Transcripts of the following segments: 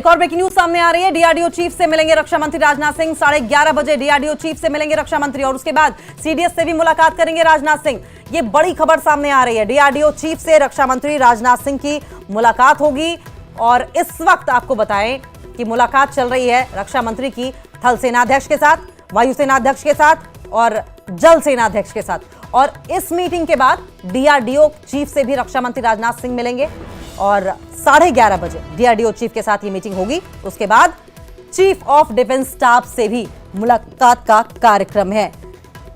एक और breaking news सामने आ रही है। डीआरडीओ चीफ से मिलेंगे रक्षा मंत्री राजनाथ सिंह। 11:30 बजे डीआरडीओ चीफ से मिलेंगे रक्षा मंत्री और उसके बाद सीडीएस से भी मुलाकात करेंगे राजनाथ सिंह। ये बड़ी खबर सामने आ रही है। डीआरडीओ चीफ से रक्षा मंत्री राजनाथ सिंह की मुलाकात होगी और इस वक्त आपको बताएं कि मुलाकात चल रही है रक्षा मंत्री की थल सेनाध्यक्ष के साथ, वायुसेनाध्यक्ष के साथ और जल सेनाध्यक्ष के साथ। और इस मीटिंग के बाद डीआरडीओ चीफ से भी रक्षा मंत्री राजनाथ सिंह मिलेंगे और 11:30 बजे डीआरडीओ चीफ के साथ ये मीटिंग होगी। उसके बाद चीफ ऑफ डिफेंस स्टाफ से भी मुलाकात का कार्यक्रम है।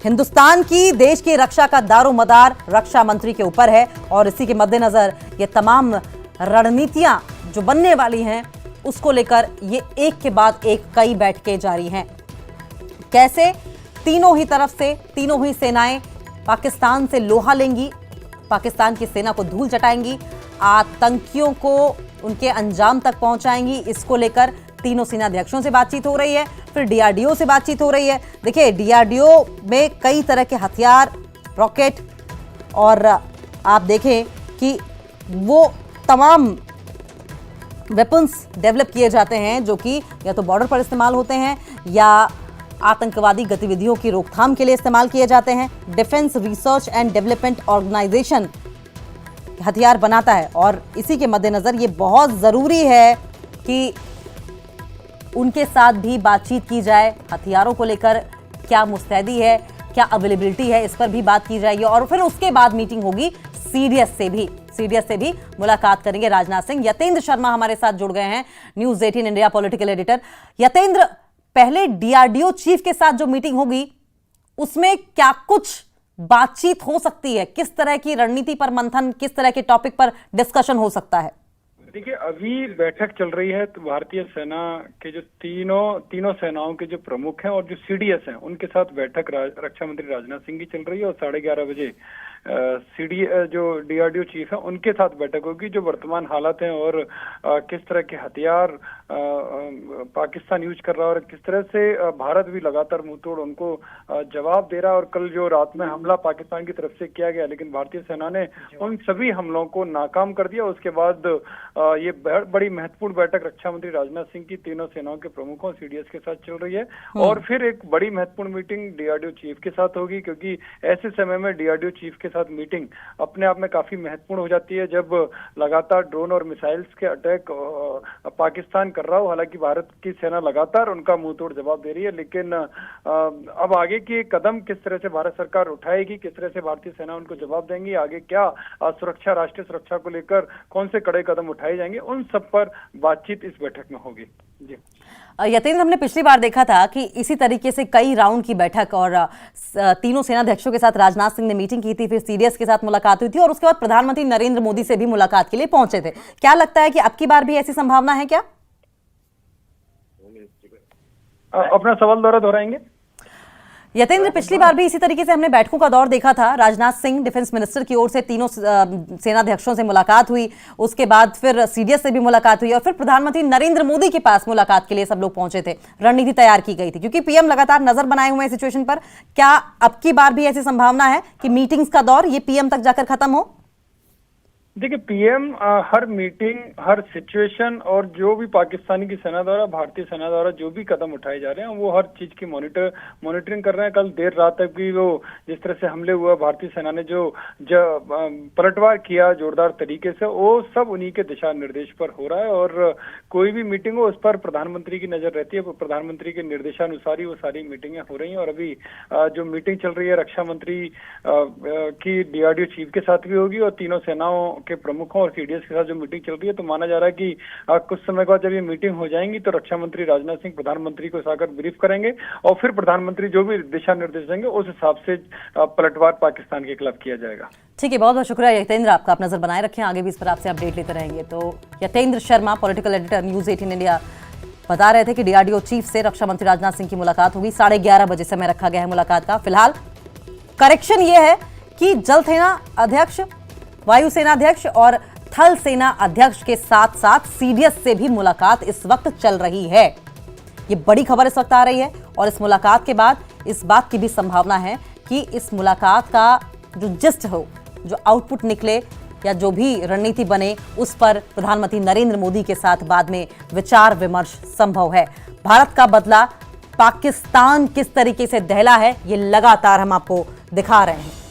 हिंदुस्तान की, देश की रक्षा का दारोमदार रक्षा मंत्री के ऊपर है और इसी के मद्देनजर ये तमाम रणनीतियां जो बनने वाली हैं उसको लेकर ये एक के बाद एक कई बैठकें जारी हैं। कैसे तीनों ही तरफ से तीनों ही सेनाएं पाकिस्तान से लोहा लेंगी, पाकिस्तान की सेना को धूल चटाएंगी, आतंकियों को उनके अंजाम तक पहुंचाएंगी, इसको लेकर तीनों सेनाध्यक्षों से बातचीत हो रही है। फिर डीआरडीओ से बातचीत हो रही है। देखिए, डीआरडीओ में कई तरह के हथियार, रॉकेट और आप देखें कि वो तमाम वेपन्स डेवलप किए जाते हैं जो कि या तो बॉर्डर पर इस्तेमाल होते हैं या आतंकवादी गतिविधियों की रोकथाम के लिए इस्तेमाल किए जाते हैं। Defence research and development organisation हथियार बनाता है और इसी के मद्देनजर ये बहुत ज़रूरी है कि उनके साथ भी बातचीत की जाए। हथियारों को लेकर क्या मुस्तैदी है, क्या अवेलेबिलिटी है, इस पर भी बात की जाएगी और फिर उसके बाद मीटिंग होगी सीडीएस से भी मुलाकात करेंगे राजनाथ सिंह। यतेंद्र शर्मा हमारे साथ जुड़ गए हैं, news 18 India political editor. Yatendra, पहले डीआरडीओ चीफ के साथ जो मीटिंग होगी उसमें क्या कुछ बातचीत हो सकती है? किस तरह की रणनीति पर मंथन, किस तरह के टॉपिक पर डिस्कशन हो सकता है? देखिए, अभी बैठक चल रही है तो भारतीय सेना के जो तीनों सेनाओं के जो प्रमुख हैं और जो सीडीएस हैं उनके साथ बैठक रक्षा मंत्री राजनाथ सिंह की चल रही है और 11:30 बजे जो डीआरडीओ चीफ है उनके साथ बैठक होगी। जो वर्तमान हालात हैं और किस तरह के हथियार पाकिस्तान यूज कर रहा है और किस तरह से भारत भी लगातार मुंहतोड़ उनको जवाब दे रहा है। और कल जो रात में हमला पाकिस्तान की तरफ से किया गया लेकिन भारतीय सेना ने उन सभी हमलों को नाकाम कर दिया। उसके बाद ये बड़ी महत्वपूर्ण बैठक रक्षा मंत्री राजनाथ सिंह की तीनों सेनाओं के प्रमुखों सीडीएस के साथ चल रही है और फिर एक बड़ी महत्वपूर्ण मीटिंग डीआरडीओ चीफ के साथ होगी, क्योंकि ऐसे समय में डीआरडीओ चीफ के साथ मीटिंग अपने आप में काफी महत्वपूर्ण हो जाती है जब लगातार ड्रोन और मिसाइल्स के अटैक पाकिस्तान कर रहा हो। हालांकि भारत की सेना लगातार उनका मुंहतोड़ जवाब दे रही है, लेकिन अब आगे के कदम किस तरह से भारत सरकार उठाएगी, किस तरह से भारतीय सेना उनको जवाब देंगी, आगे क्या सुरक्षा, राष्ट्रीय सुरक्षा को लेकर कौन से कड़े कदम उठाए जाएंगे, उन सब पर बातचीत इस बैठक में होगी। जी यतेंद्र, हमने पिछली बार देखा था कि इसी तरीके से कई राउंड की बैठक और तीनों सेनाध्यक्षों के साथ राजनाथ सिंह ने मीटिंग की थी, फिर सीडीएस के साथ मुलाकात हुई थी और उसके बाद प्रधानमंत्री नरेंद्र मोदी से भी मुलाकात के लिए पहुंचे थे। क्या लगता है कि अब की बार भी ऐसी संभावना है क्या? अपना सवाल दोहराएंगे? यतेंद्र, पिछली बार भी इसी तरीके से हमने बैठकों का दौर देखा था। राजनाथ सिंह डिफेंस मिनिस्टर की ओर से तीनों सेनाध्यक्षों से मुलाकात हुई, उसके बाद फिर सीडीएस से भी मुलाकात हुई और फिर प्रधानमंत्री नरेंद्र मोदी के पास मुलाकात के लिए सब लोग पहुंचे थे। रणनीति तैयार की गई थी क्योंकि पीएम लगातार नजर बनाए हुए हैं सिचुएशन पर। क्या अब की बार भी ऐसी संभावना है कि मीटिंग्स का दौर ये पीएम तक जाकर खत्म हो? देखिए, पीएम हर मीटिंग, हर सिचुएशन और जो भी पाकिस्तानी की सेना द्वारा, भारतीय सेना द्वारा जो भी कदम उठाए जा रहे हैं वो हर चीज की मॉनिटरिंग कर रहे हैं। कल देर रात तक भी वो जिस तरह से हमले हुआ, भारतीय सेना ने जो पलटवार किया जोरदार तरीके से, वो सब उन्हीं के दिशा निर्देश पर हो रहा है और कोई भी मीटिंग हो उस पर प्रधानमंत्री की नजर रहती है। प्रधानमंत्री के निर्देशानुसार ही वो सारी मीटिंगें हो रही हैं और अभी जो मीटिंग चल रही है रक्षा मंत्री की डीआरडीओ चीफ के साथ भी होगी और तीनों सेनाओं के प्रमुखों और सीडीएस के साथ जो मीटिंग चल रही है, तो माना जा रहा है कि कुछ समय बाद जब ये मीटिंग हो जाएंगी तो रक्षा मंत्री राजनाथ सिंह प्रधानमंत्री को आकर ब्रीफ करेंगे और फिर प्रधानमंत्री जो भी दिशा निर्देश देंगे उस हिसाब से पलटवार पाकिस्तान के खिलाफ किया जाएगा। ठीक है, बहुत बहुत शुक्रिया यतेंद्र, आपका आप नजर बनाए रखें, आगे भी इस पर आपसे अपडेट लेते रहेंगे। तो Yatendra Sharma, political editor, news 18 India, बता रहे थे कि डीआरडीओ चीफ से रक्षा मंत्री राजनाथ सिंह की मुलाकात होगी। 11:30 बजे समय रखा गया है मुलाकात का। फिलहाल करेक्शन ये है कि जल सेना अध्यक्ष, वायुसेना अध्यक्ष और थल सेना अध्यक्ष के साथ साथ सीडीएस से भी मुलाकात इस वक्त चल रही है। ये बड़ी खबर इस वक्त आ रही है और इस मुलाकात के बाद इस बात की भी संभावना है कि इस मुलाकात का जो जिस्ट हो, जो आउटपुट निकले, या जो भी रणनीति बने उस पर प्रधानमंत्री नरेंद्र मोदी के साथ बाद में विचार विमर्श संभव है। भारत का बदला पाकिस्तान किस तरीके से दहला है, ये लगातार हम आपको दिखा रहे हैं।